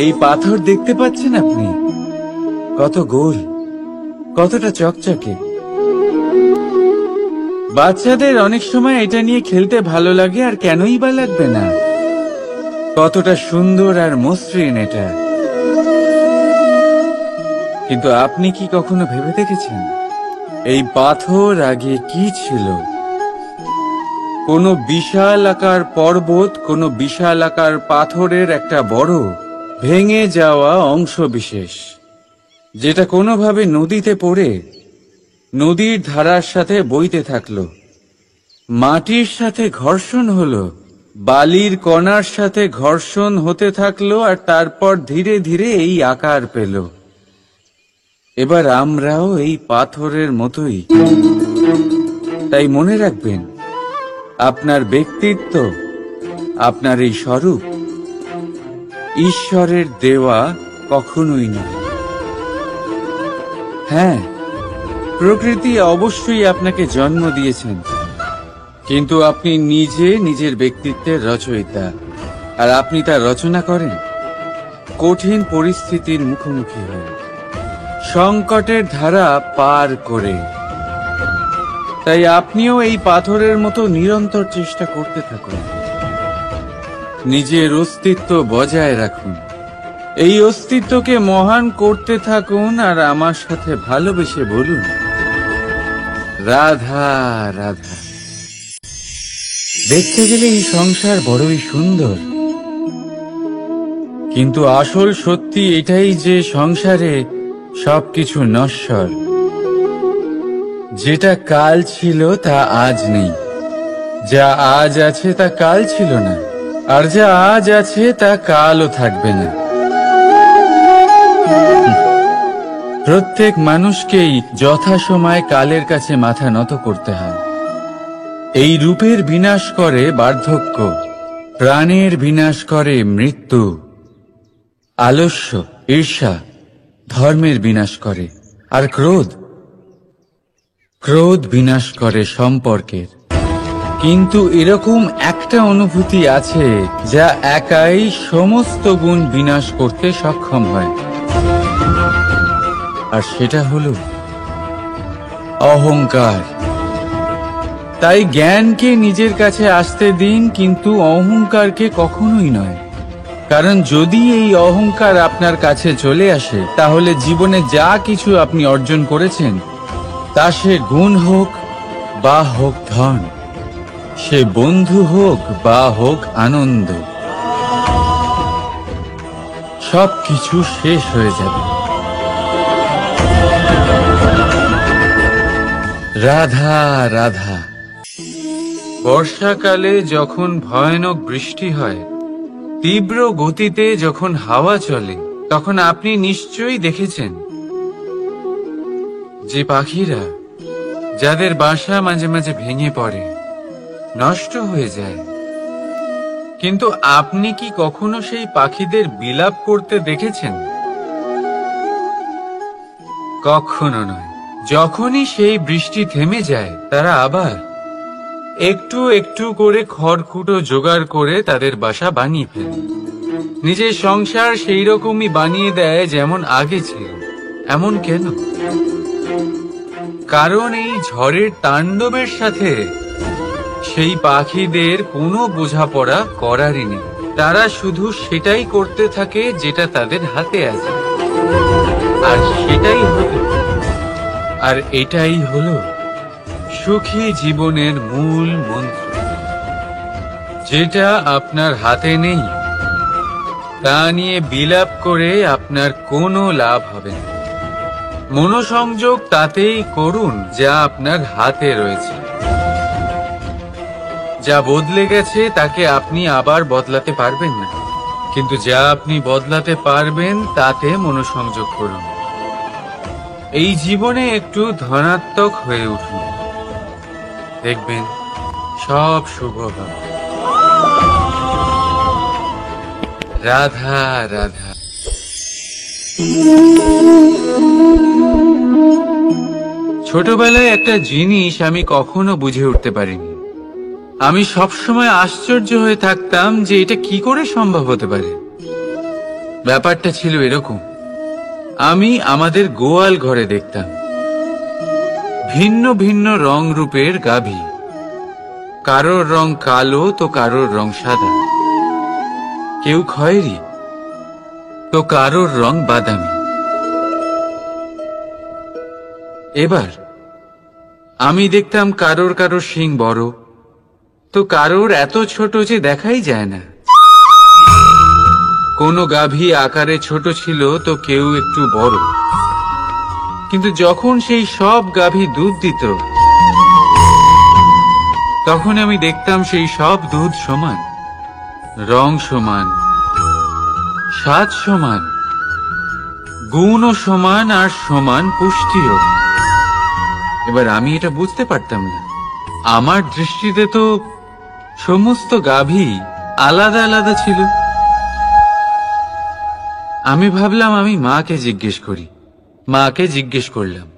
এই পাথর দেখতে পাচ্ছেন আপনি? কত গোল, কতটা চকচকে। বাচ্চাদের অনেক সময় এটা নিয়ে খেলতে ভালো লাগে, আর কেনই বা লাগবে না। কতটা সুন্দর আর মসৃণ এটা। কিন্তু আপনি কি কখনো ভেবে দেখেছেন এই পাথর আগে কি ছিল? কোনো বিশাল আকার পর্বত, কোনো বিশাল আকার পাথরের একটা বড় ভেঙে যাওয়া অংশ বিশেষ, যেটা কোনোভাবে নদীতে পড়ে নদীর ধারার সাথে বইতে থাকলো, মাটির সাথে ঘর্ষণ হলো, বালির কণার সাথে ঘর্ষণ হতে থাকলো, আর তারপর ধীরে ধীরে এই আকার পেল। এবার আমরাও এই পাথরের মতোই। তাই মনে রাখবেন, আপনার ব্যক্তিত্ব, আপনার এই স্বরূপ ঈশ্বরের দেওয়া কখনোই নয়। হ্যাঁ, প্রকৃতি অবশ্যই আপনাকে জন্ম দিয়েছেন, কিন্তু আপনি নিজে নিজের ব্যক্তিত্বের রচয়িতা। আর আপনি তা রচনা করেন কঠিন পরিস্থিতির মুখোমুখি হয়ে, সংকটের ধারা পার করে। তাই আপনিও এই পাথরের মতো নিরন্তর চেষ্টা করতে থাকুন, নিজের অস্তিত্ব বজায় রাখুন, এই অস্তিত্বকে মহান করতে থাকুন, আর আমার সাথে ভালোবেসে বলুন, রাধা রাধা। দেখতে গেলে এই সংসার বড়ই সুন্দর, কিন্তু আসল সত্যি এটাই যে সংসারে সবকিছু নশ্বর। যেটা কাল ছিল তা আজ নেই, যা আজ আছে তা কাল ছিল না, আর যা আজ আছে তা কালও থাকবে না। প্রত্যেক মানুষকেই যথাসময়ে কালের কাছে মাথা নত করতে হয়। এই রূপের বিনাশ করে বার্ধক্য, প্রাণের বিনাশ করে মৃত্যু, আলস্য, ঈর্ষা ধর্মের বিনাশ করে, আর ক্রোধ বিনাশ করে সম্পর্কের। কিন্তু এরকম একটা অনুভূতি আছে যা একাই সমস্ত গুণ বিনাশ করতে সক্ষম হয়, আর সেটা হলো অহংকার। তাই জ্ঞানকে নিজের কাছে আসতে দিন, কিন্তু অহংকারকে কখনোই নয়। কারণ যদি এই অহংকার আপনার কাছে চলে আসে, তাহলে জীবনে যা কিছু আপনি অর্জন করেছেন, তা সে গুণ হোক বা হোক ধন, সে বন্ধু হোক বা হোক আনন্দ, সবকিছু শেষ হয়ে যাবে। রাধা রাধা। বর্ষাকালে যখন ভয়ানক বৃষ্টি হয়, তীব্র গতিতে যখন হাওয়া চলে, তখন আপনি নিশ্চয়ই দেখেছেন যে পাখিরা, যাদের বাসা মাঝে মাঝে ভেঙে পড়ে, নষ্ট হয়ে যায়। কিন্তু আপনি কি কখনো সেই পাখিদের বিলাপ করতে দেখেছেন? কখনো নয়। যখনই সেই বৃষ্টি থেমে যায়, তারা আবার একটু একটু করে খড়কুটো জোগাড় করে তাদের বাসা বানিয়ে ফেলে। নিজের সংসার সেই রকমই বানিয়ে দেয় যেমন আগে ছিল। এমন কেন? কারণ এই ঝড়ের তাণ্ডবের সাথে সেই পাখিদের কোনো বোঝাপড়া করারই নেই। তারা শুধু সেটাই করতে থাকে যেটা তাদের হাতে আছে, আর এটাই হলো সুখী জীবনের মূল মন্ত্র। যেটা আপনার হাতে নেই, তা নিয়ে বিলাপ করে আপনার কোনো লাভ হবে না। মনোসংযোগ তাতেই করুন যা আপনার হাতে রয়েছে। যা বদলে গেছে তাকে আপনি আবার বদলাতে পারবেন না, কিন্তু যা আপনি বদলাতে পারবেন তাতে মনোসংযোগ করুন। এই জীবনে একটু ধনাত্মক হয়ে উঠুন, দেখবেন সব শুভ হবে। রাধা রাধা। ছোটবেলায় একটা জিনিস আমি কখনো বুঝে উঠতে পারিনি। আমি সবসময় আশ্চর্য হয়ে থাকতাম যে এটা কি করে সম্ভব হতে পারে। ব্যাপারটা ছিল এরকম, আমি আমাদের গোয়াল ঘরে দেখতাম ভিন্ন ভিন্ন রং রূপের গাভী, কারোর রং কালো তো কারোর রং সাদা, কেউ খয়েরি তো কারোর রং বাদামি। এবার আমি দেখতাম কারোর কারোর শিং বড় তো কারোর এত ছোট যে দেখাই যায় না, কোনো গাভী আকারে ছোট ছিল তো কেউ একটু বড়। কিন্তু যখন সেই সব গাভী দুধ দিত তখন আমি দেখতাম সেই সব দুধ সমান, রং সমান, স্বাদ সমান, গুণও সমান আর সমান পুষ্টিও। এবার আমি এটা বুঝতে পারতাম না, আমার দৃষ্টিতে তো সমস্ত গাভী আলাদা আলাদা ছিল। আমি ভাবলাম আমি মাকে জিজ্ঞেস করি। মাকে জিজ্ঞেস করলাম,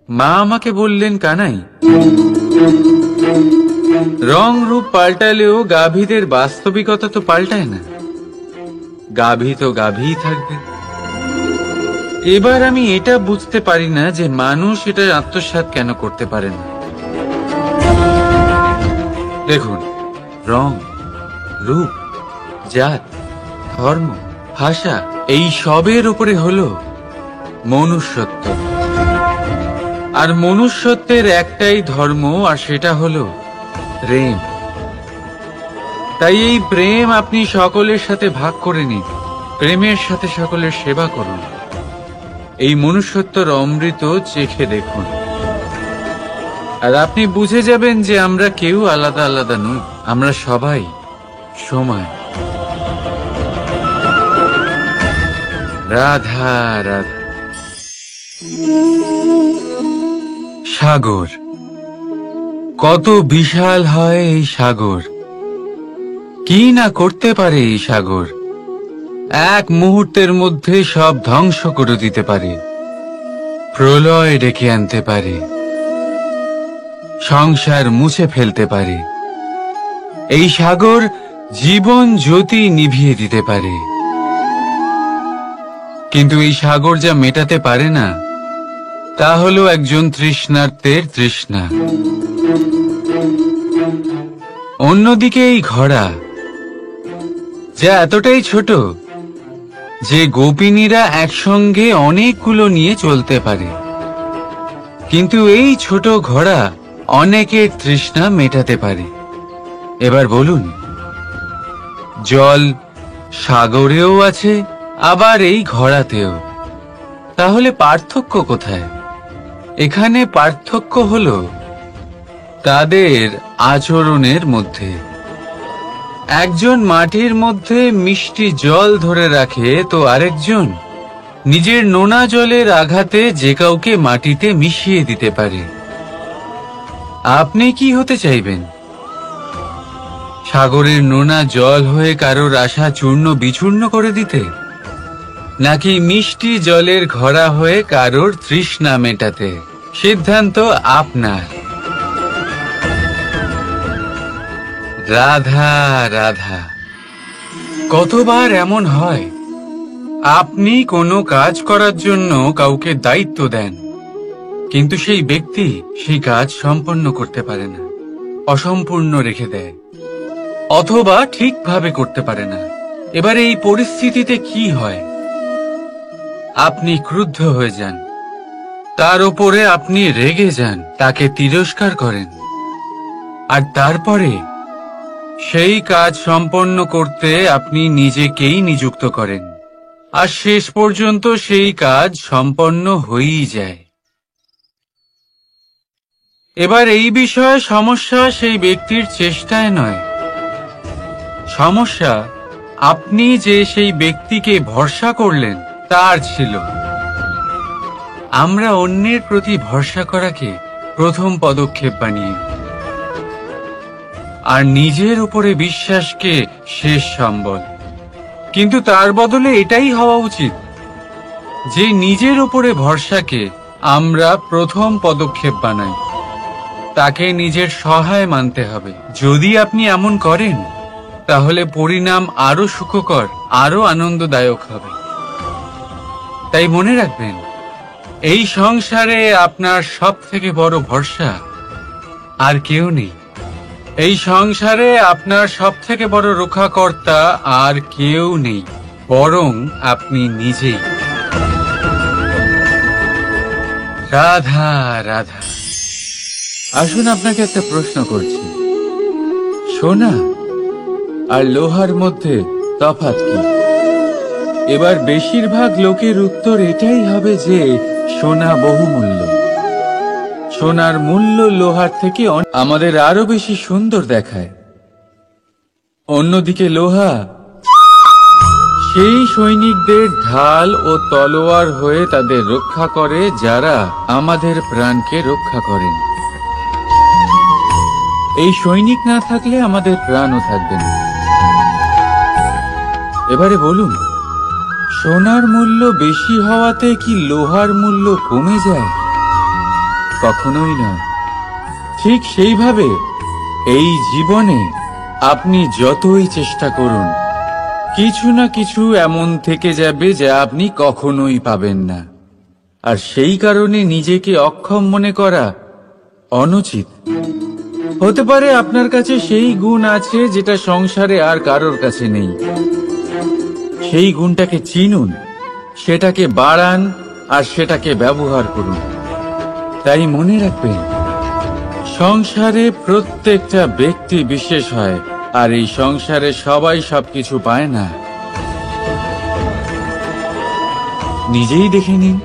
মা আমাকে বললেন, কানাই, রং রূপ পাল্টালেও গাভীদের বাস্তবিকতা তো পাল্টায় না, গাভী তো গাভীই থাকবে। এবার আমি এটা বুঝতে পারি না যে মানুষ এটা আত্মসাৎ কেন করতে পারে না। দেখুন, রং, রূপ, জাত, ধর্ম, ভাষা, এই সবের উপরে হলো মনুষ্যত্ব। আর মনুষ্যত্বের একটাই ধর্ম, আর সেটা হলো প্রেম। তাই এই প্রেম আপনি সকলের সাথে ভাগ করে নিন, প্রেমের সাথে সকলের সেবা করুন। এই মনুষ্যত্বর অমৃত চেখে দেখুন, আর আপনি বুঝে যাবেন যে আমরা কেউ আলাদা আলাদা নই, আমরা সবাই সমান। রাধা রাধা। সাগর, কত বিশাল হয় এই সাগর, কি না করতে পারে এই সাগর। এক মুহূর্তের মধ্যে সব ধ্বংস করে দিতে পারে, প্রলয় ডেকে আনতে পারে, সংসার মুছে ফেলতে পারে। এই সাগর জীবন জ্যোতি নিভিয়ে দিতে পারে। কিন্তু এই সাগর যা মেটাতে পারে না তা হলো একজন তৃষ্ণার্তের তৃষ্ণা। অন্যদিকে এই ঘোড়া, যা এতটাই ছোট যে গোপিনীরা একসঙ্গে অনেকগুলো নিয়ে চলতে পারে, কিন্তু এই ছোট ঘোড়া অনেকের তৃষ্ণা মেটাতে পারে। এবার বলুন, জল সাগরেও আছে, আবার এই ঘোড়াতেও। তাহলে পার্থক্য কোথায়? এখানে পার্থক্য হলো তাদের আচরণের মধ্যে। একজন মাটির মধ্যে মিষ্টি জল ধরে রাখে তো আরেকজন নিজের নোনা জলের আঘাতে যে কাউকে মাটিতে মিশিয়ে দিতে পারে। আপনি কি হতে চাইবেন? সাগরের নোনা জল হয়ে কারোর আশা চূর্ণ বিচূর্ণ করে দিতে, নাকি মিষ্টি জলের ঘোড়া হয়ে কারোর তৃষ্ণা মেটাতে? সিদ্ধান্ত আপনার। রাধা রাধা। কতবার এমন হয় আপনি কোনো কাজ করার জন্য কাউকে দায়িত্ব দেন, কিন্তু সেই ব্যক্তি সেই কাজ সম্পন্ন করতে পারে না, অসম্পূর্ণ রেখে দেয়, অথবা ঠিকভাবে করতে পারে না। এবার এই পরিস্থিতিতে কি হয়? আপনি ক্রুদ্ধ হয়ে যান, তার উপরে আপনি রেগে যান, তাকে তিরস্কার করেন, আর তারপরে সেই কাজ সম্পন্ন করতে আপনি নিজেকেই নিযুক্ত করেন, আর শেষ পর্যন্ত সেই কাজ সম্পন্ন হয়েই যায়। এবার এই বিষয়ে সমস্যা সেই ব্যক্তির চেষ্টায় নয়, সমস্যা আপনি যে সেই ব্যক্তিকে ভরসা করলেন তার ছিল। আমরা অন্যের প্রতি ভরসা করাকে প্রথম পদক্ষেপ বানিয়ে, আর নিজের উপরে বিশ্বাসকে শেষ সম্বল। কিন্তু তার বদলে এটাই হওয়া উচিত যে নিজের উপরে ভরসাকে আমরা প্রথম পদক্ষেপ বানাই, তাকে নিজের সহায় মানতে হবে। যদি আপনি এমন করেন তাহলে পরিণাম আরো সুখকর, আরো আনন্দদায়ক হবে। তাই মনে রাখবেন, এই সংসারে আপনার সব থেকে বড় ভরসা আর কেউ নেই। এই সংসারে আপনার সব থেকে বড় রক্ষাকর্তা আর কেউ নেই, বরং আপনি নিজেই। রাধা রাধা। আসুন আপনাকে একটা প্রশ্ন করছি, সোনা আর লোহার মধ্যে তফাৎ কি? এবার বেশিরভাগ লোকের উত্তর এটাই হবে যে সোনা বহুমূল্য। সোনার মূল্য লোহার থেকে আমাদের আরো বেশি সুন্দর দেখায়। অন্যদিকে লোহা সেই সৈনিকদের ঢাল ও তলোয়ার হয়ে তাদের রক্ষা করে, যারা আমাদের প্রাণকে রক্ষা করেন। এই সৈনিক না থাকলে আমাদের প্রাণও থাকবে না। এবারে বলুন, সোনার মূল্য বেশি হওয়াতে কি লোহার মূল্য কমে যায়? কখনোই না। ঠিক সেইভাবে এই জীবনে আপনি যতই চেষ্টা করুন, কিছু না কিছু এমন থেকে যাবে যা আপনি কখনোই পাবেন না। আর সেই কারণে নিজেকে অক্ষম মনে করা অনুচিত। হতে পারে আপনার কাছে সেই গুণ আছে যেটা সংসারে আর কারোর কাছে নেই। সেই গুণটাকে চিনুন, সেটাকে বাড়ান আর সেটাকে ব্যবহার করুন। তাই মনে রাখবেন, সংসারে প্রত্যেকটা ব্যক্তি বিশেষ হয়, আর এই সংসারে সবাই সবকিছু পায় না। নিজেই দেখে নিন,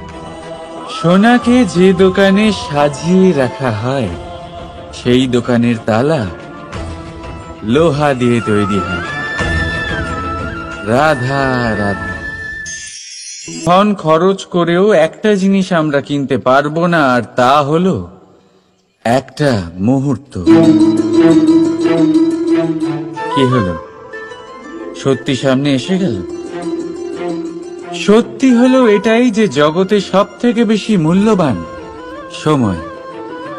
সোনাকে যে দোকানে সাজিয়ে রাখা হয়, সেই দোকানের তালা লোহা দিয়ে তৈরি হয়। রাধা রাধা। ধন খরচ করেও একটা জিনিস আমরা কিনতে পারবো না, আর তা হলো একটা মুহূর্ত। কি হলো? সত্যি সামনে এসে গেল। সত্যি হলো এটাই যে জগতে সব থেকে বেশি মূল্যবান সময়,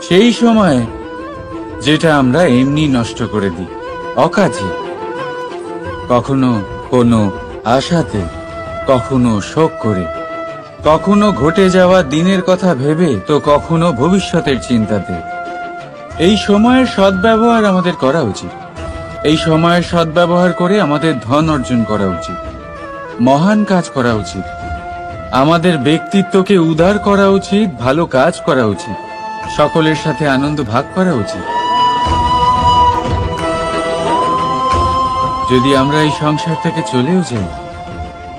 সেই সময় যেটা আমরা এমনি নষ্ট করে দিই অকাজে, কখনো কোনো আশাতে, কখনো শোক করে, কখনো ঘটে যাওয়া দিনের কথা ভেবে, তো কখনো ভবিষ্যতের চিন্তাতে। এই সময়ের সদ্ব্যবহার আমাদের করা উচিত। এই সময়ের সদ্ব্যবহার করে আমাদের ধন অর্জন করা উচিত, মহান কাজ করা উচিত, আমাদের ব্যক্তিত্বকে উদার করা উচিত, ভালো কাজ করা উচিত, সকলের সাথে আনন্দ ভাগ করা উচিত। যদি আমরা এই সংসার থেকে চলেও যাই,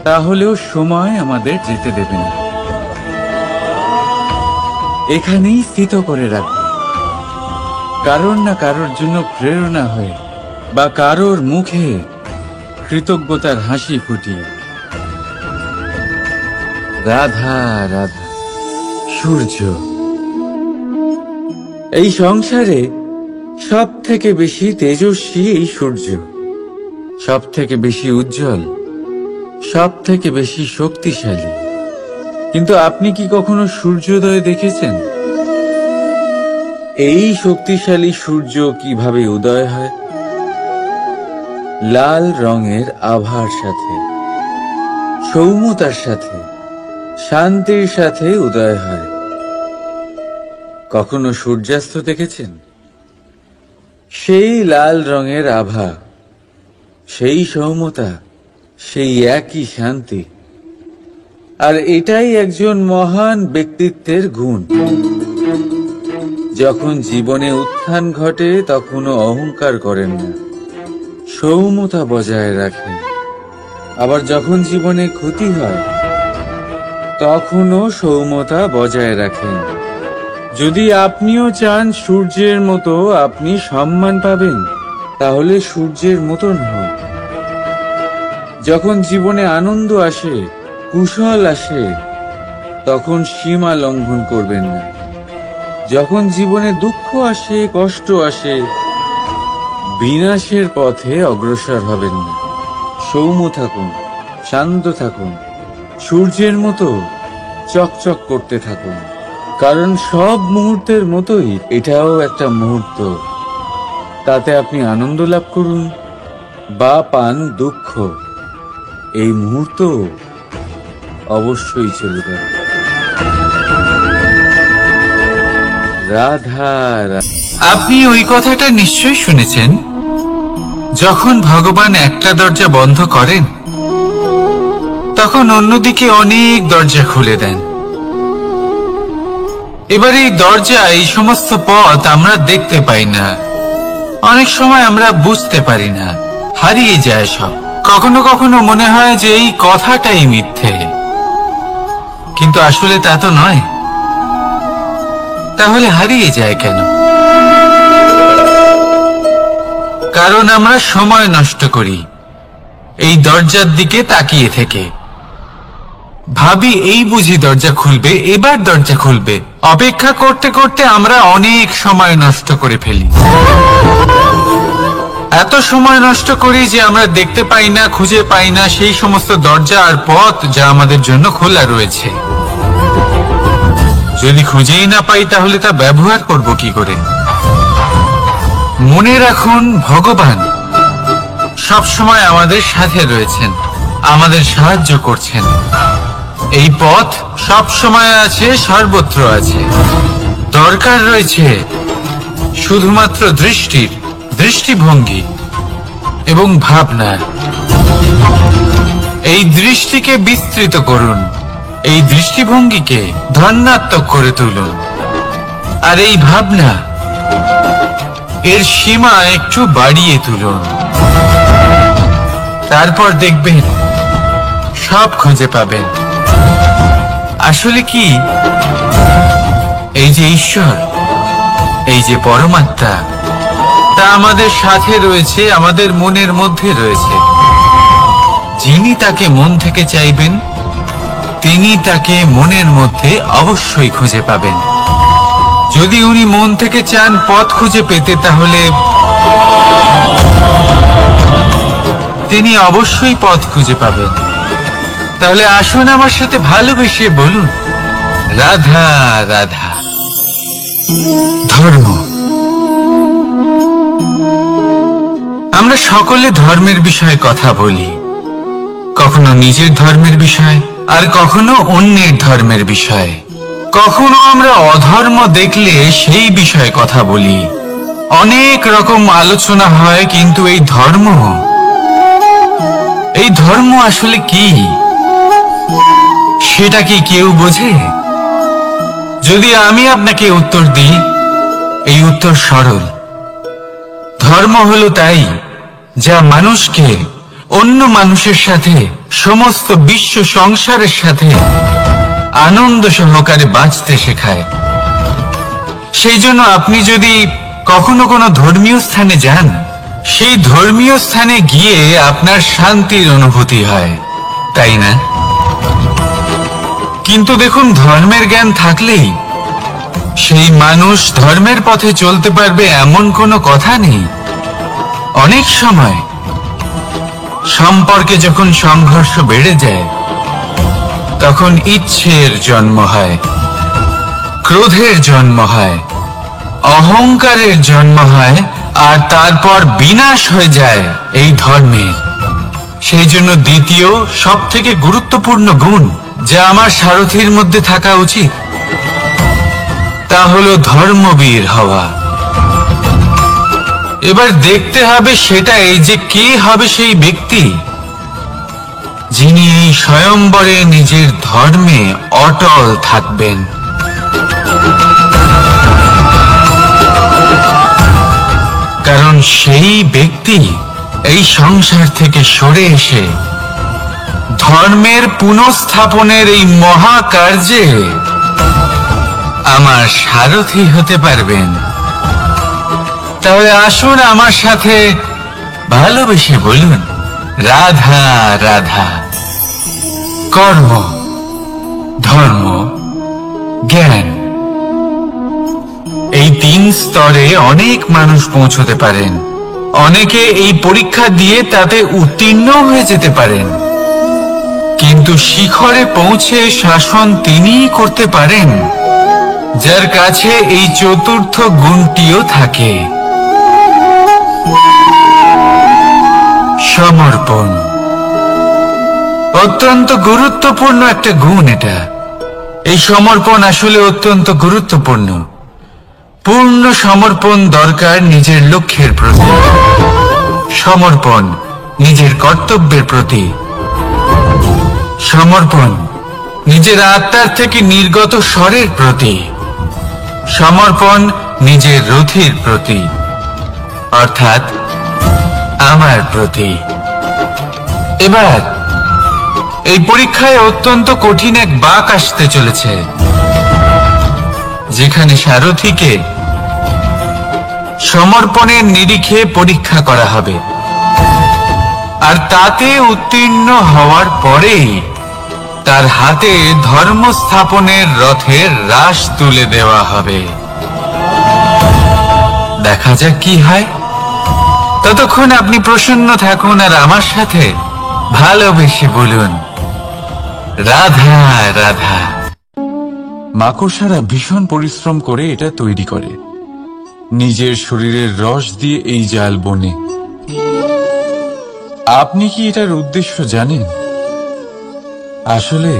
তাহলেও সময় আমাদের যেতে দেবে না। এখানেই স্থিত করে রাখবে, কারোর না কারোর জন্য প্রেরণা হয়ে, বা কারোর মুখে কৃতজ্ঞতার হাসি ফুটিয়ে। রাধা রাধা। সূর্য। এই সংসারে সব থেকে বেশি তেজস্বী এই সূর্য, সব থেকে বেশি উজ্জ্বল, সব থেকে বেশি শক্তিশালী। কিন্তু আপনি কি কখনো সূর্যোদয় দেখেছেন? এই শক্তিশালী সূর্য কিভাবে উদয় হয়? লাল রঙের আভার সাথে, সৌম্যতার সাথে, শান্তির সাথে উদয় হয়। কখনো সূর্যাস্ত দেখেছেন? সেই লাল রঙের আভা, সেই সৌম্যতা, সেই একই শান্তি। আর এটাই একজন মহান ব্যক্তিত্বের গুণ। যখন জীবনে উত্থান ঘটে, তখনও অহংকার করেন না, সৌম্যতা বজায় রাখেন। আবার যখন জীবনে ক্ষতি হয়, তখনও সৌম্যতা বজায় রাখেন। যদি আপনিও চান সূর্যের মতো আপনি সম্মান পাবেন, তাহলে সূর্যের মতন হন। যখন জীবনে আনন্দ আসে, কুশল আসে, তখন সীমা লঙ্ঘন করবেন না। যখন জীবনে দুঃখ আসে, কষ্ট আসে, বিনাশের পথে অগ্রসর হবেন না। সৌম্য থাকুন, শান্ত থাকুন, সূর্যের মতো চকচক করতে থাকুন। কারণ সব মুহূর্তের মতোই এটাও একটা মুহূর্ত। তাতে আপনি আনন্দ লাভ করুন বা পান দুঃখ, এই মুহূর্ত অবশ্যই চলে যাবে। রাধা আপনি ওই কথাটা নিশ্চয়ই শুনেছেন, যখন ভগবান একটা দরজা বন্ধ করেন তখন অন্যদিকে অনেক দরজা খুলে দেন। এবার এই দরজা, এই সমস্ত পথ আমরা দেখতে পাই না, অনেক সময় আমরা বুঝতে পারি না, হারিয়ে যায় সব। কখনো কখনো মনে হয় যে এই কথাটাই মিথ্যে, কিন্তু আসলে তা তো নয়। তাহলে হারিয়ে যায় কেন? কারণ আমরা সময় নষ্ট করি এই দরজার দিকে তাকিয়ে থেকে। ভাবি এই বুঝি দরজা খুলবে, এবার দরজা খুলবে। অপেক্ষা করতে করতে আমরা অনেক সময় নষ্ট করে ফেলি। এত সময় নষ্ট করি যে আমরা দেখতে পাই না, খুঁজে পাই না সেই সমস্ত দরজা আর পথ যা আমাদের জন্য খোলা রয়েছে। যদি খুঁজেই না পাই তাহলে তা ব্যবহার করব কি করে? মনে রাখুন, ভগবান সব সময় আমাদের সাথে রয়েছেন, আমাদের সাহায্য করছেন। এই পথ সব সময় আছে, সর্বত্র আছে। দরকার রয়েছে শুধুমাত্র দৃষ্টির, দৃষ্টিভঙ্গি এবং ভাবনার। এই দৃষ্টিকে বিস্তৃত করুন, এই দৃষ্টিভঙ্গিকে ধনাত্মক করে তুলুন, আর এই ভাবনা, এর সীমা একটু বাড়িয়ে তুলুন। তারপর দেখবেন সব খুঁজে পাবেন। আসলে কি, এই যে ঈশ্বর, এই যে পরমাত্মা, তা আমাদের সাথে রয়েছে, আমাদের মনের মধ্যে রয়েছে। যিনি তাকে মন থেকে চাইবেন তিনি তাকে মনের মধ্যে অবশ্যই খুঁজে পাবেন। যদি উনি মন থেকে চান পথ খুঁজে পেতে, তাহলে তিনি অবশ্যই পথ খুঁজে পাবেন। তাহলে আসুন আমার সাথে ভালোবেসে বলুন, রাধা রাধা। ধর্ম। আমরা সকলে ধর্মের বিষয়ে কথা বলি, কখনো নিজের ধর্মের বিষয়, আর কখনো অন্যের ধর্মের বিষয়। কখনো আমরা অধর্ম দেখলে সেই বিষয়ে কথা বলি। অনেক রকম আলোচনা হয়, কিন্তু এই ধর্ম আসলে কি, সেটা কি কেউ বোঝে? যদি আমি আপনাকে উত্তর দিই, এই উত্তর সরল। ধর্ম হলো তাই যা মানুষকে অন্য মানুষের সাথে, সমস্ত বিশ্ব সংসারের সাথে আনন্দ সহকারে বাঁচতে শেখায়। সেই জন্য আপনি যদি কখনো কোনো ধর্মীয় স্থানে যান, সেই ধর্মীয় স্থানে গিয়ে আপনার শান্তির অনুভূতি হয়, তাই না? কিন্তু দেখুন, ধর্মের জ্ঞান থাকলেই সেই মানুষ ধর্মের পথে চলতে পারবে এমন কোনো কথা নেই। অনেক সময় সম্পর্কে যখন সংঘর্ষ বেড়ে যায়, তখন ইচ্ছের জন্ম হয়, ক্রোধের জন্ম হয়, অহংকারের জন্ম হয়, আর তারপর বিনাশ হয়ে যায় এই ধর্মের। সেই জন্য দ্বিতীয় সব থেকে গুরুত্বপূর্ণ গুণ যা আমার সারথীর মধ্যে থাকা উচিত, তা হলো ধর্মবীর হওয়া। এবার দেখতে হবে সেটা এই যে কে হবে সেই ব্যক্তি যিনি এই স্বয়ম্বরে নিজের ধর্মে অটল থাকবেন। কারণ সেই ব্যক্তি এই সংসার থেকে সরে এসে ধর্মের পুনঃস্থাপনের এই মহাকার্যে আমার সারথী হতে পারবেন। তাহলে আসুন আমার সাথে ভালোবেসে বলুন, রাধা রাধা। কর্ম, ধর্ম, জ্ঞান, এই তিন স্তরে অনেক মানুষ পৌঁছতে পারেন। অনেকে এই পরীক্ষা দিয়ে তাতে উত্তীর্ণ হয়ে যেতে পারেন, কিন্তু শিখরে পৌঁছে শাসন তিনিই করতে পারেন যার কাছে এই চতুর্থ গুণটিও থাকে, সমর্পণ। অত্যন্ত গুরুত্বপূর্ণ একটা গুণ এটা। এই সমর্পণ আসলে অত্যন্ত গুরুত্বপূর্ণ। পূর্ণ সমর্পণ দরকার নিজের লক্ষ্যের প্রতি, সমর্পণ নিজের কর্তব্যের প্রতি, সমর্পণ নিজের আত্মার থেকে নির্গত স্বরের প্রতি, সমর্পণ নিজের রথির প্রতি, অর্থাৎ আমার প্রতি। এবার এই পরীক্ষায় অত্যন্ত কঠিন এক বাঁক আসতে চলেছে, যেখানে সারথীকে সমর্পণের নিরিখে পরীক্ষা করা হবে, আর তাতে উত্তীর্ণ হওয়ার পরেই তার হাতে ধর্ম স্থাপনের রথের রাশ তুলে দেওয়া হবে। দেখা যাক কি হয়। ততক্ষণ আপনি প্রসন্ন থাকুন আর আমার সাথে ভালোবেসে বলুন, রাধা রাধা। মাকড়সারা ভীষণ পরিশ্রম করে এটা তৈরি করে, নিজের শরীরের রস দিয়ে এই জাল বনে। আপনি কি এটার উদ্দেশ্য জানেন? আসলে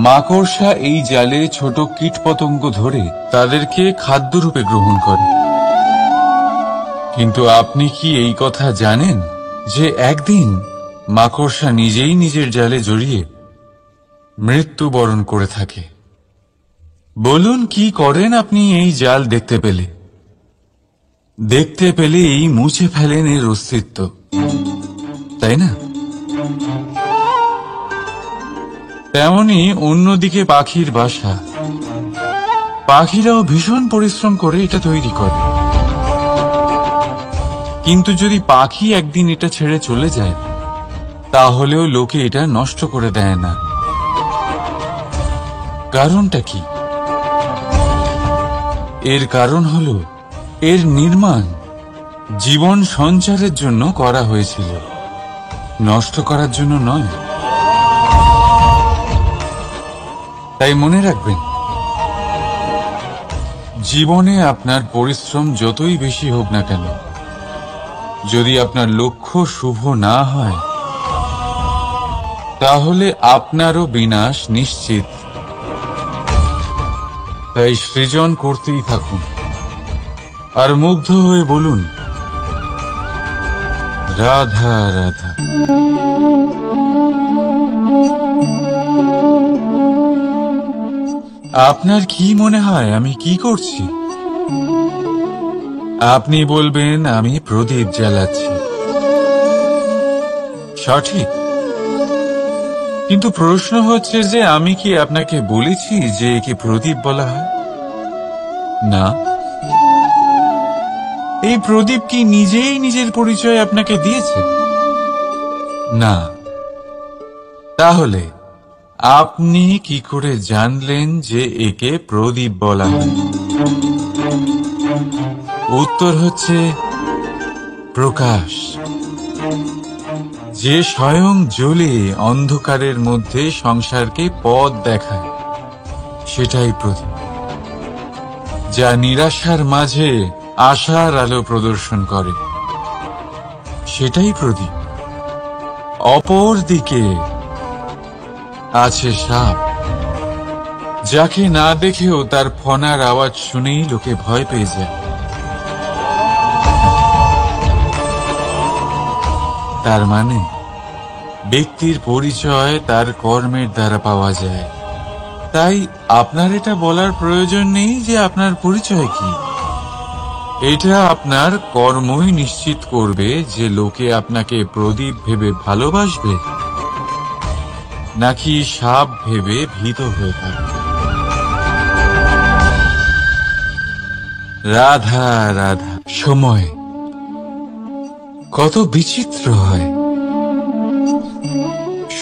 মাকড়সা এই জালে ছোট কীটপতঙ্গ ধরে তাদেরকে খাদ্যরূপে গ্রহণ করে। কিন্তু আপনি কি এই কথা জানেন যে একদিন মাকড়সা নিজেই নিজের জালে জড়িয়ে মৃত্যুবরণ করে থাকে? বলুন, কি করেন আপনি এই জাল দেখতে পেলে? দেখতে পেলেই মুছে ফেলেন এর অস্তিত্ব, তাই না? তেমনি অন্যদিকে পাখির বাসা, পাখিরাও ভীষণ পরিশ্রম করে এটা তৈরি করে। কিন্তু যদি পাখি একদিন এটা ছেড়ে চলে যায়, তাহলেও লোকে এটা নষ্ট করে দেয় না। কারণটা কি? এর কারণ হলো এর নির্মাণ জীবন সঞ্চারের জন্য করা হয়েছিল, নষ্ট করার জন্য নয়। তাই মনে রাখবেন, জীবনে আপনার পরিশ্রম যতই বেশি হোক না কেন, যদি আপনার লক্ষ্য শুভ না হয়, তাহলে আপনারও বিনাশ নিশ্চিত। তাই সৃজন করতেই থাকুন আর মুগ্ধ হয়ে বলুন, রাধা রাধা। আপনার কি মনে হয় আমি কি করছি? আপনি বলবেন আমি প্রদীপ জ্বালাচ্ছি। সঠিক, কিন্তু প্রশ্ন হচ্ছে যে আমি কি আপনাকে বলেছি যে একে প্রদীপ বলা হয়? না। এই প্রদীপ কি নিজেই নিজের পরিচয় আপনাকে দিয়েছে? না। তাহলে আপনি কি করে জানলেন যে একে প্রদীপ বলা হয়? উত্তর হচ্ছে প্রকাশ, যে স্বয়ং জ্বলে অন্ধকারের মধ্যে সংসারকে পথ দেখায়, সেটাই প্রদীপ। যা নিরাশার মাঝে আশার আলো প্রদর্শন করে, সেটাই প্রদীপ। অপর দিকে আছে সাপ, যাকে না দেখেও তার ফনার আওয়াজ শুনেই লোকে ভয় পেয়ে যায়। তার মানে ব্যক্তির পরিচয় তার কর্মের দ্বারা পাওয়া যায়। তাই আপনার এটা বলার প্রয়োজন নেই যে আপনার পরিচয় কি। এটা আপনার কর্মই নিশ্চিত করবে যে লোকে আপনাকে প্রদীপ ভেবে ভালোবাসবে নাকি সাপ ভেবে ভীত হয়ে থাকবে। রাধা রাধা। সময় কত বিচিত্র হয়।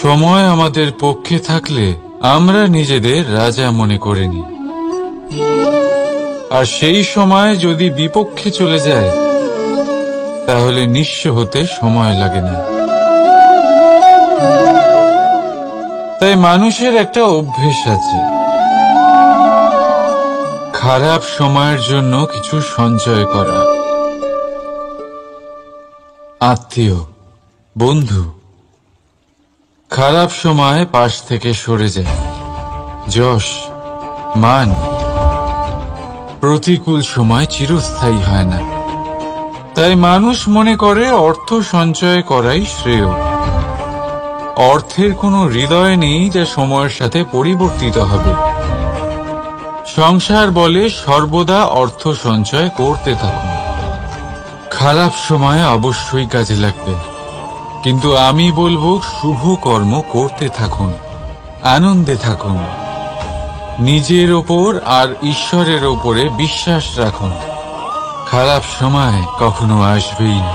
সময় আমাদের পক্ষে থাকলে আমরা নিজেদের রাজা মনে করে নিই, আর সেই সময় যদি বিপক্ষে চলে যায়, তাহলে নিঃস্ব হতে সময় লাগে না। তাই মানুষের একটা অভ্যেস আছে, খারাপ সময়ের জন্য কিছু সঞ্চয় করা। আত্মীয়, বন্ধু খারাপ সময় পাশ থেকে সরে যায়। যশ, মান প্রতিকূল সময় চিরস্থায়ী হয় না। তাই মানুষ মনে করে অর্থ সঞ্চয় করাই শ্রেয়। অর্থের কোনো হৃদয় নেই যা সময়ের সাথে পরিবর্তিত হবে। সংসার বলে সর্বদা অর্থ সঞ্চয় করতে থাকুন। খারাপ সময় অবশ্যই কাজে লাগবে, কিন্তু আমি বলবো শুভ কর্ম করতে থাকুন, আনন্দে থাকুন, নিজের ওপর আর ঈশ্বরের ওপরে বিশ্বাস রাখুন। খারাপ সময় কখনো আসবেই না।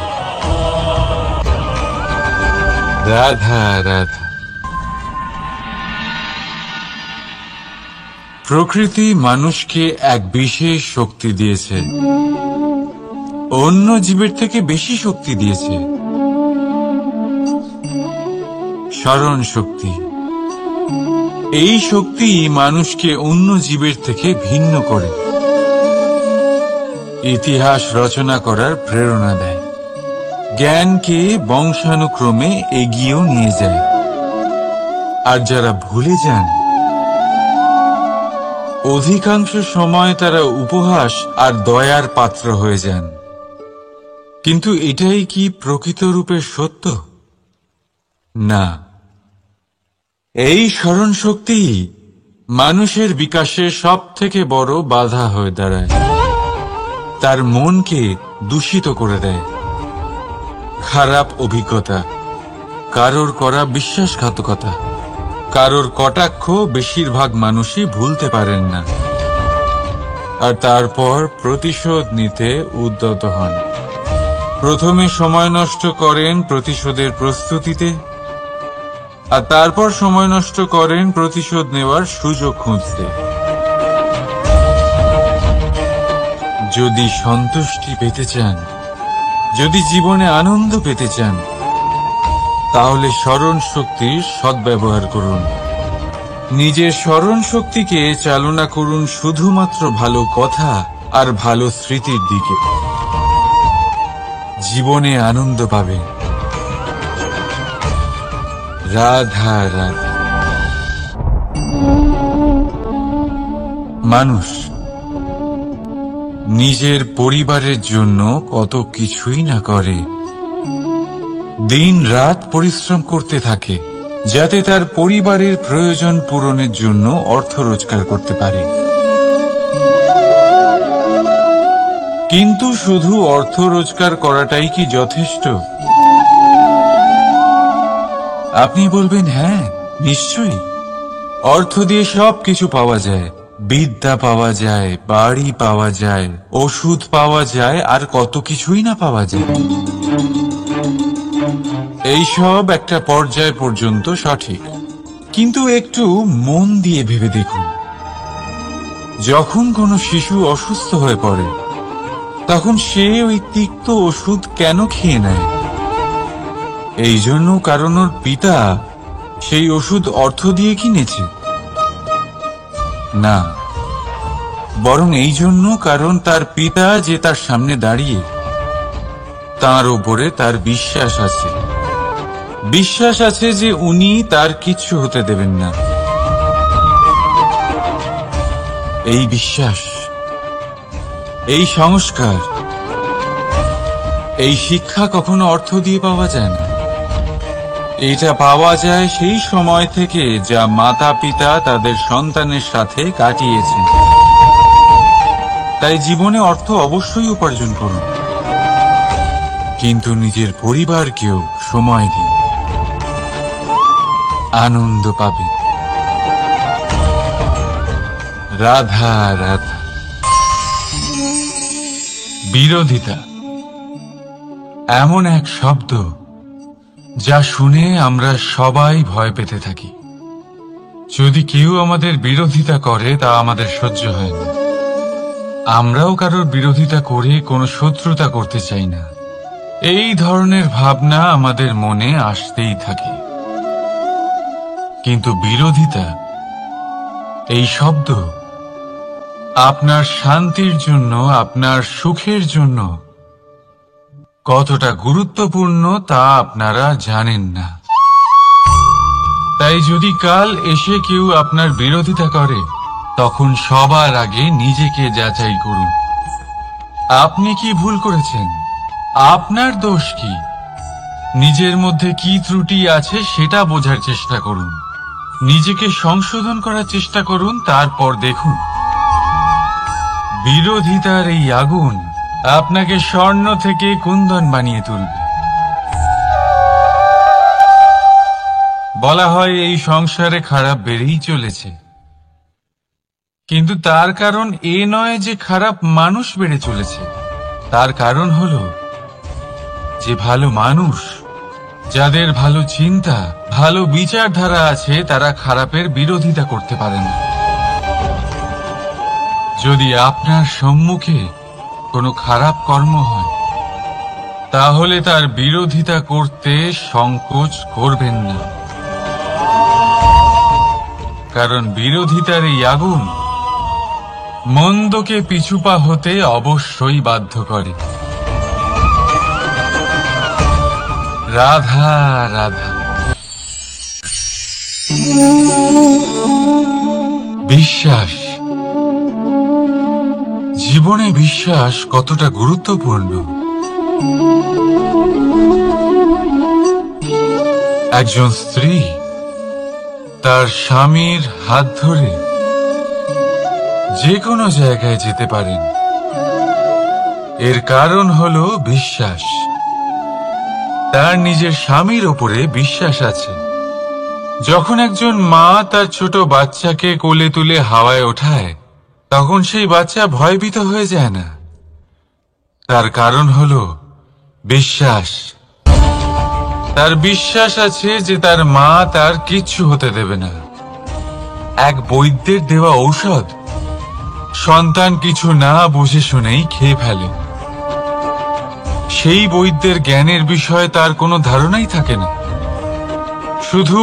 রাধা রাধা। প্রকৃতি মানুষকে এক বিশেষ শক্তি দিয়েছে, অন্য জীবের থেকে বেশি শক্তি দিয়েছে। স্মরণ শক্তি। এই শক্তি মানুষকে অন্য জীবের থেকে ভিন্ন করে, ইতিহাস রচনা করার প্রেরণা দেয়, জ্ঞানকে বংশানুক্রমে এগিয়েও নিয়ে যায়। আর যারা ভুলে যান, অধিকাংশ সময় তারা উপহাস আর দয়ার পাত্র হয়ে যান। কিন্তু এটাই কি প্রকৃত রূপে সত্য? না। এই স্মরণ শক্তি মানুষের বিকাশে সব থেকে বড় বাধা হয়ে দাঁড়ায়। তার মনকে দূষিত করে দেয়। খারাপ অভিজ্ঞতা, কারোর করা বিশ্বাসঘাতকতা, কারোর কটাক্ষ বেশিরভাগ মানুষই ভুলতে পারেন না, আর তারপর প্রতিশোধ নিতে উদ্যত হন। প্রথমে সময় নষ্ট করেন প্রতিশোধের প্রস্তুতিতে, আর তারপর সময় নষ্ট করেন প্রতিশোধ নেওয়ার সুযোগ খুঁজতে। যদি সন্তুষ্টি পেতে চান, যদি জীবনে আনন্দ পেতে চান, তাহলে স্মরণ শক্তির সদ্ব্যবহার করুন। নিজের স্মরণ শক্তিকে চালনা করুন শুধুমাত্র ভালো কথা আর ভালো স্মৃতির দিকে। জীবনে আনন্দ পাবেন। রাধা রাধা। মানুষ নিজের পরিবারের জন্য কত কিছুই না করে, দিন রাত পরিশ্রম করতে থাকে যাতে তার পরিবারের প্রয়োজন পূরণের জন্য অর্থ রোজগার করতে পারে। কিন্তু শুধু অর্থ রোজগার করাটাই কি যথেষ্ট? আপনি বলবেন, হ্যাঁ নিশ্চয়ই, অর্থ দিয়ে সব কিছু পাওয়া যায়, বিদ্যা পাওয়া যায়, বাড়ি পাওয়া যায়, ওষুধ পাওয়া যায়, আর কত কিছুই না পাওয়া যায়। এইসব একটা পর্যায় পর্যন্ত সঠিক, কিন্তু একটু মন দিয়ে ভেবে দেখুন, যখন কোনো শিশু অসুস্থ হয়ে পড়ে তখন সে ওই তিক্ত ওষুধ কেন খেয়ে নেয়? এই জন্য কারণ ওর পিতা সেই ওষুধ অর্থ দিয়ে কিনেছে? না, বরং এই জন্য কারণ তার পিতা যে তার সামনে দাঁড়িয়ে, তার ওপরে তার বিশ্বাস আছে। বিশ্বাস আছে যে উনি তার কিচ্ছু হতে দেবেন না। এই বিশ্বাস, এই সংস্কার, এই শিক্ষা কখনো অর্থ দিয়ে পাওয়া যায় না। এটা পাওয়া যায় সেই সময় থেকে যা মাতা পিতা তাদের সন্তানের সাথে কাটিয়েছেন। তাই জীবনে অর্থ অবশ্যই উপার্জন করুন, কিন্তু নিজের পরিবারকেও সময় দিন, আনন্দ পাবেন। রাধা রাধা। বিরোধিতা এমন এক শব্দ যা শুনে আমরা সবাই ভয় পেতে থাকি। যদি কেউ আমাদের বিরোধিতা করে তা আমাদের সহ্য হয় না। আমরাও কারোর বিরোধিতা করে কোনো শত্রুতা করতে চাই না। এই ধরনের ভাবনা আমাদের মনে আসতেই থাকে। কিন্তু বিরোধিতা, এই শব্দ আপনার শান্তির জন্য, আপনার সুখের জন্য কতটা গুরুত্বপূর্ণ তা আপনারা জানেন না। তাই যদি কাল এসে কেউ আপনার বিরোধিতা করে, তখন সবার আগে নিজেকে যাচাই করুন। আপনি কি ভুল করেছেন? আপনার দোষ কি? নিজের মধ্যে কি ত্রুটি আছে সেটা বোঝার চেষ্টা করুন। নিজেকে সংশোধন করার চেষ্টা করুন, তারপর দেখুন বিরোধিতার এই আগুন আপনাকে স্বর্ণ থেকে কুন্দন বানিয়ে তুলবে। বলা হয় এই সংসারে খারাপ বেড়েই চলেছে, কিন্তু তার কারণ এ নয় যে খারাপ মানুষ বেড়ে চলেছে। তার কারণ হলো যে ভালো মানুষ, যাদের ভালো চিন্তা, ভালো বিচারধারা আছে, তারা খারাপের বিরোধিতা করতে পারে না। যদি আপনার সম্মুখে কোনো খারাপ কর্ম হয়, তাহলে তার বিরোধিতা করতে সংকোচ করবেন না, কারণ বিরোধিতার এই আগুন মন্দকে পিছুপা হতে অবশ্যই বাধ্য করে। রাধা রাধা। বিশ্বাস, জীবনে বিশ্বাস কতটা গুরুত্বপূর্ণ। একজন স্ত্রী তার স্বামীর হাত ধরে যে কোনো জায়গায় যেতে পারেন, এর কারণ হলো বিশ্বাস। তার নিজের স্বামীর ওপরে বিশ্বাস আছে। যখন একজন মা তার ছোট বাচ্চাকে কোলে তুলে হাওয়ায় ওঠায়, তখন সেই বাচ্চা ভয়ভীত হয়ে যায় না। তার কারণ হলো বিশ্বাস। তার বিশ্বাস আছে যে তার মা তার কিচ্ছু হতে দেবে না। এক বৈদ্যের দেওয়া ঔষধ সন্তান কিছু না বুঝে শুনেই খেয়ে ফেলে। সেই বৈদ্যের জ্ঞানের বিষয়ে তার কোনো ধারণাই থাকে না, শুধু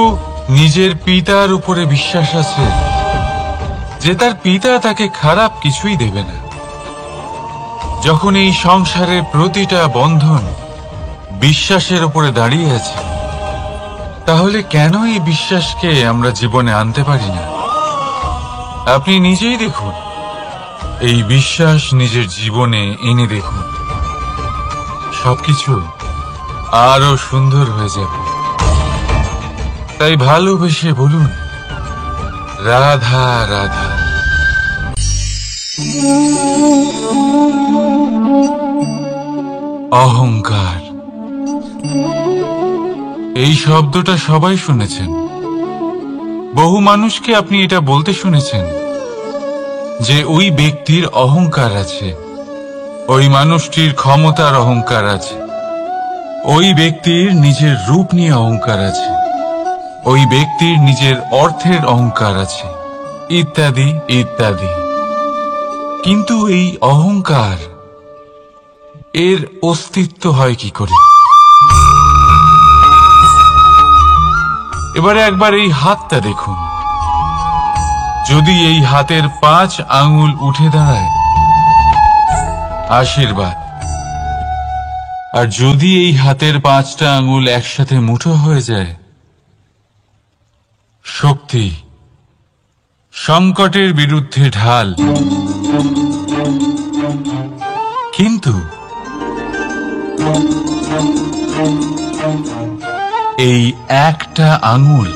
নিজের পিতার উপরে বিশ্বাস আছে যে তার পিতা তাকে খারাপ কিছুই দেবে না। যখন এই সংসারের প্রতিটা বন্ধন বিশ্বাসের উপরে দাঁড়িয়ে আছে, তাহলে কেন এই বিশ্বাসকে আমরা জীবনে আনতে পারি না? আপনি নিজেই দেখুন, এই বিশ্বাস নিজের জীবনে এনে দেখুন, সবকিছু আরো সুন্দর হয়ে যাবে। তাই ভালোবেসে বলুন, রাধা রাধা। অহংকার, এই শব্দটা সবাই শুনেছেন। বহু মানুষকে আপনি এটা বলতে শুনেছেন যে ওই ব্যক্তির অহংকার আছে, ওই মানুষটির ক্ষমতার অহংকার আছে, ওই ব্যক্তির নিজের রূপ নিয়ে অহংকার আছে, ওই ব্যক্তির নিজের অর্থের অহংকার আছে, ইত্যাদি ইত্যাদি। কিন্তু এই অহংকার, এর অস্তিত্ব হয় কি করে? এবারে একবার এই হাতটা দেখুন। যদি এই হাতের 5 আঙ্গুল উঠে দাঁড়ায়, আশীর্বাদ। আর যদি এই হাতের 5টা আঙ্গুল একসাথে মুঠো হয়ে যায়, শক্তি, সংকটের বিরুদ্ধে ঢাল। কিন্তু এই একটা আঙুল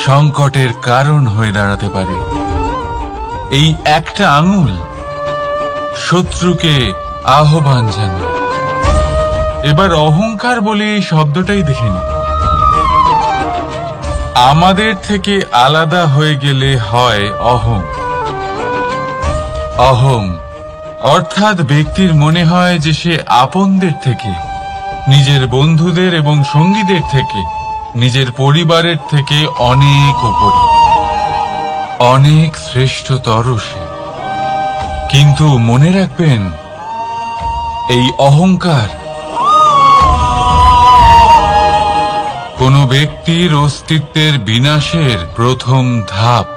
সংকটের কারণ হয়ে দাঁড়াতে পারে। এই একটা আঙুল শত্রুকে আহ্বান জানায়। এবার অহংকার বলে এই শব্দটাই দেখে নিন। আমাদের থেকে আলাদা হয়ে গেলে হয় অহং। অহং অর্থাৎ ব্যক্তির মনে হয় যে সে আপনদের থেকে, নিজের বন্ধুদের এবং সঙ্গীদের থেকে, নিজের পরিবারের থেকে অনেক উপরে, অনেক শ্রেষ্ঠতর সে। কিন্তু মনে রাখবেন, এই অহংকার কোনো ব্যক্তির অস্তিত্বের বিনাশের প্রথম ধাপ।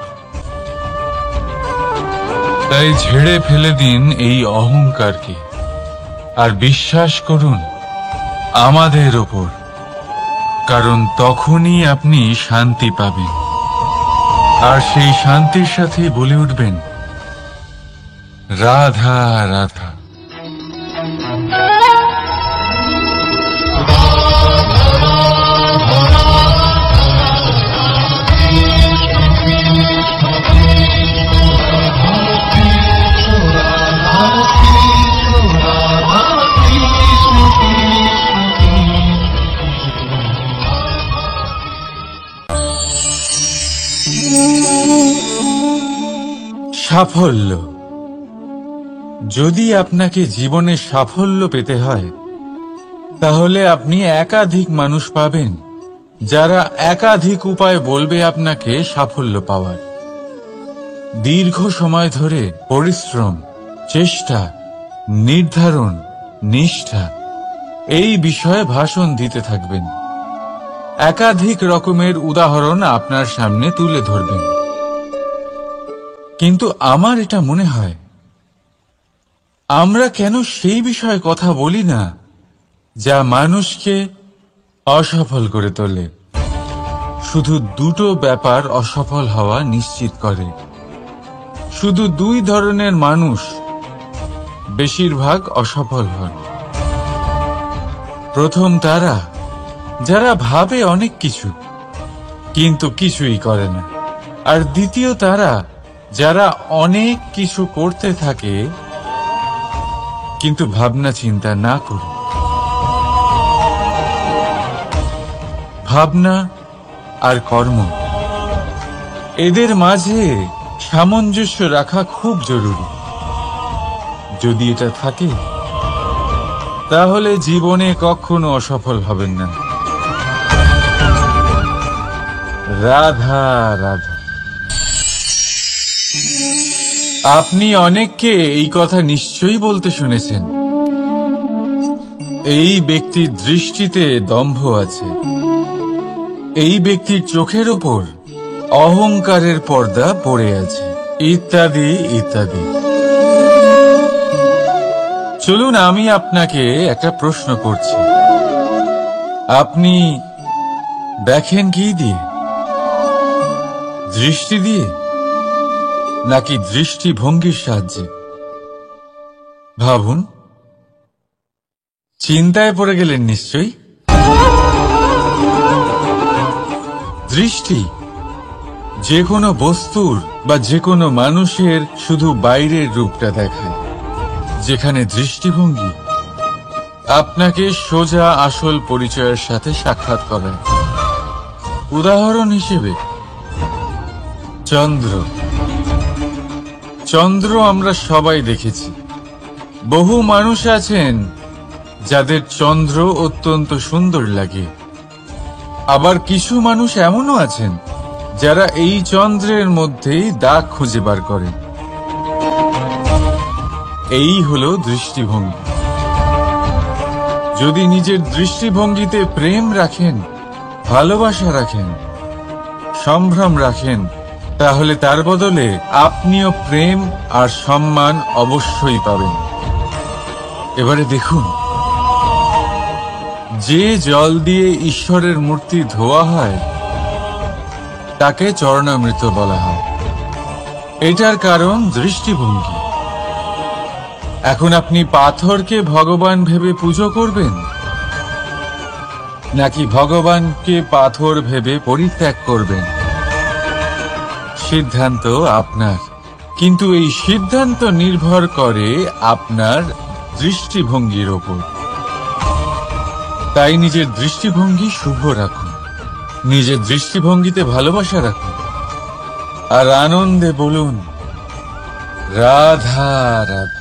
তাই ঝেড়ে ফেলে দিন এই অহংকারকে, আর বিশ্বাস করুন আমাদের ওপর, কারণ তখনই আপনি শান্তি পাবেন, আর সেই শান্তির সাথে বলে উঠবেন, রাধা রাধা। সাফল্য। যদি আপনাকে জীবনে সাফল্য পেতে হয়, তাহলে আপনি একাধিক মানুষ পাবেন যারা একাধিক উপায় বলবে আপনাকে সাফল্য পাওয়ার। দীর্ঘ সময় ধরে পরিশ্রম, চেষ্টা, নির্ধারণ, নিষ্ঠা এই বিষয়ে ভাষণ দিতে থাকবেন। একাধিক রকমের উদাহরণ আপনার সামনে তুলে ধরবেন। কিন্তু আমার এটা মনে হয়, আমরা কেন সেই বিষয়ে কথা বলি না যা মানুষকে অসফল করে তোলে? শুধু দুটো ব্যাপার অসফল হওয়া নিশ্চিত করে। শুধু দুই ধরনের মানুষ বেশিরভাগ অসফল হন। প্রথম তারা যারা ভাবে অনেক কিছু কিন্তু কিছুই করে না, আর দ্বিতীয় তারা যারা অনেক কিছু করতে থাকে কিন্তু ভাবনা চিন্তা না করে। ভাবনা আর কর্ম, এদের মাঝে সামঞ্জস্য রাখা খুব জরুরি। যদি এটা থাকে, তাহলে জীবনে কখনো অসফল হবেন না। রাধা রাধা। আপনি অনেককে এই কথা নিশ্চয়ই বলতে শুনেছেন, এই ব্যক্তির দৃষ্টিতে দম্ভ আছে, এই ব্যক্তির চোখের ওপর অহংকারের পর্দা পড়ে আছে, ইত্যাদি ইত্যাদি। চলুন আমি আপনাকে একটা প্রশ্ন করছি। আপনি দেখেন কি দিয়ে? দৃষ্টি দিয়ে নাকি দৃষ্টিভঙ্গির সাহায্যে? ভাবুন। চিন্তায় পড়ে গেলেন নিশ্চয়ই। দৃষ্টি যে কোনো বস্তুর বা যে কোনো মানুষের শুধু বাইরের রূপটা দেখায়, যেখানে দৃষ্টিভঙ্গি আপনাকে সোজা আসল পরিচয়ের সাথে সাক্ষাৎ করায়। উদাহরণ হিসেবে চন্দ্র। চন্দ্র আমরা সবাই দেখেছি। বহু মানুষ আছেন যাদের চন্দ্র অত্যন্ত সুন্দর লাগে, আবার কিছু মানুষ এমনও আছেন যারা এই চন্দ্রের মধ্যেই দাগ খুঁজে বার করেন। এই হলো দৃষ্টিভঙ্গি। যদি নিজের দৃষ্টিভঙ্গিতে প্রেম রাখেন, ভালোবাসা রাখেন, সম্ভ্রম রাখেন, তাহলে তার বদলে আপনিও প্রেম আর সম্মান অবশ্যই পাবেন। এবারে দেখুন, যে জল দিয়ে ঈশ্বরের মূর্তি ধোয়া হয় তাকে চরণামৃত বলা হয়। এটার কারণ দৃষ্টিভঙ্গি। এখন আপনি পাথরকে ভগবান ভেবে পুজো করবেন, নাকি ভগবানকে পাথর ভেবে পরিত্যাগ করবেন? সিদ্ধান্ত আপনার, কিন্তু এই সিদ্ধান্ত নির্ভর করে আপনার দৃষ্টিভঙ্গির ওপর। তাই নিজের দৃষ্টিভঙ্গি শুভ রাখুন, নিজের দৃষ্টিভঙ্গিতে ভালোবাসা রাখুন, আর আনন্দে বলুন, রাধা রাধা।